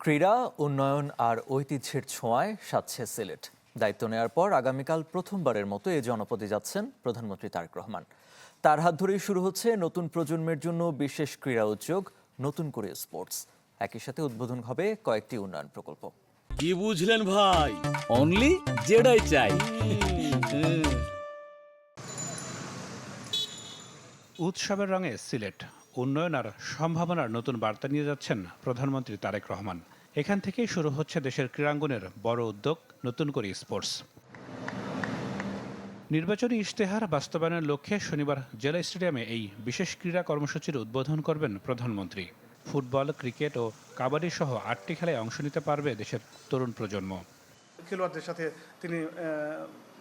ক্রীড়া উন্নয়ন আর ঐতিহ্যের ছোঁয়ায় সাজছে সিলেট। দায়িত্ব নেওয়ার পর আগামীকাল প্রথমবারের মতো এ জনপদে যাচ্ছেন প্রধানমন্ত্রী তারেক রহমান। তার হাত ধরেই শুরু হচ্ছে নতুন প্রজন্মের জন্য বিশেষ ক্রীড়া উদ্যোগ, নতুন করে স্পোর্টস। একই সাথে উদ্বোধন হবে কয়েকটি উন্নয়ন প্রকল্প। কি বুঝলেন ভাই? অনলি যেটাই চাই। উৎসবের রঙে সিলেট, উন্নয়ন আর সম্ভাবনার নতুন বার্তা নিয়ে যাচ্ছেন প্রধানমন্ত্রী তারেক রহমান। এখান থেকেই শুরু হচ্ছে দেশের ক্রীড়াঙ্গনের বড় উদ্যোগ, নতুন করে স্পোর্টস। নির্বাচনী ইশতেহার বাস্তবায়নের লক্ষ্যে শনিবার জেলা স্টেডিয়ামে এই বিশেষ ক্রীড়া কর্মসূচির উদ্বোধন করবেন প্রধানমন্ত্রী। ফুটবল, ক্রিকেট ও কাবাডি সহ 8টি খেলায় অংশ নিতে পারবে দেশের তরুণ প্রজন্ম। খেলোয়াড়দের সাথে তিনি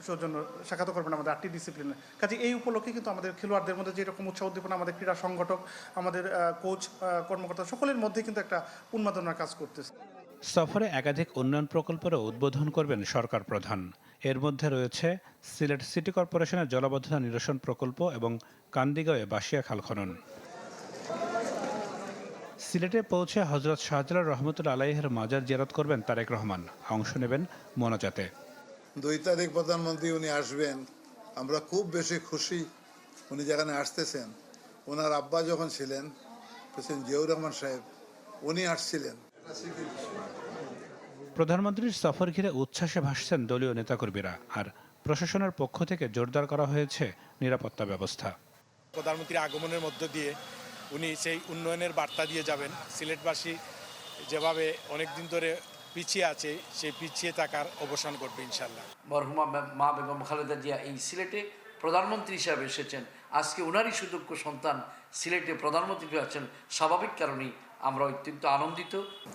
সৌজন্য সাক্ষাৎ করবেন আমাদের 8টি ডিসিপ্লিনে। কাজে এই উপলক্ষে কিন্তু আমাদের খেলোয়াড়দের মধ্যে যেরকম উৎসাহ উদ্দীপনা, আমাদের ক্রীড়া সংগঠক, আমাদের কোচ, কর্মকর্তা সকলের মধ্যে কিন্তু একটা উন্মাদনার কাজ করতেছে। সফরে একাধিক উন্নয়ন প্রকল্পেরও উদ্বোধন করবেন সরকার প্রধান। এর মধ্যে রয়েছে সিলেট সিটি কর্পোরেশনের জলাবদ্ধতা নিরসন প্রকল্প এবং কান্দিগাঁওয়ে বাসিয়া খাল খনন। সিলেটে পৌঁছে হজরত শাহজালাল রহমতুল্লাহ আলাইহের মাজার জিয়ারত করবেন তারেক রহমান। অংশ নেবেন মোনাজাতে। 2 তারিখ প্রধানমন্ত্রী উনি আসবেন, আমরা খুব বেশি খুশি উনি যেখানে আসতেছেন। ওনার আব্বা যখন ছিলেন প্রেসিডেন্ট জিয়াউর রহমান সাহেব, উনি আসছিলেন। প্রধানমন্ত্রীর সফর ঘিরে উচ্ছ্বাসে ভাসছেন দলীয় নেতাকর্মীরা, আর প্রশাসনের পক্ষ থেকে জোরদার করা হয়েছে নিরাপত্তা ব্যবস্থা। প্রধানমন্ত্রীর আগমনের মধ্য দিয়ে উনি সেই উন্নয়নের বার্তা দিয়ে যাবেন। সিলেটবাসী যেভাবে অনেকদিন ধরে পিছিয়ে আছে, সেই পিছিয়ে থাকার অবসান করবে ইনশাল্লাহ। মরহুমা মা বেগম খালেদা জিয়া এই সিলেটে প্রধানমন্ত্রী হিসাবে এসেছেন। আজকে ওনারই সুযোগ্য সন্তান সিলেটে প্রধানমন্ত্রী আছেন, স্বাভাবিক কারণেই আমরা অত্যন্ত আনন্দিত।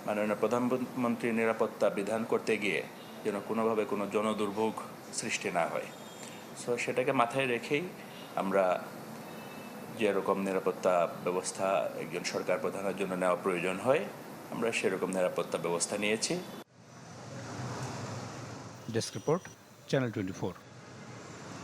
মাননীয় প্রধানমন্ত্রীর নিরাপত্তা বিধান করতে গিয়ে যেন কোনোভাবে কোনো জনদুর্ভোগ সৃষ্টি না হয়, সো সেটাকে মাথায় রেখেই আমরা যেরকম নিরাপত্তা ব্যবস্থা একজন সরকার প্রধানের জন্য নেওয়া প্রয়োজন হয়, আমরা সেরকম নিরাপত্তা ব্যবস্থা নিয়েছি। Desk report, channel 24।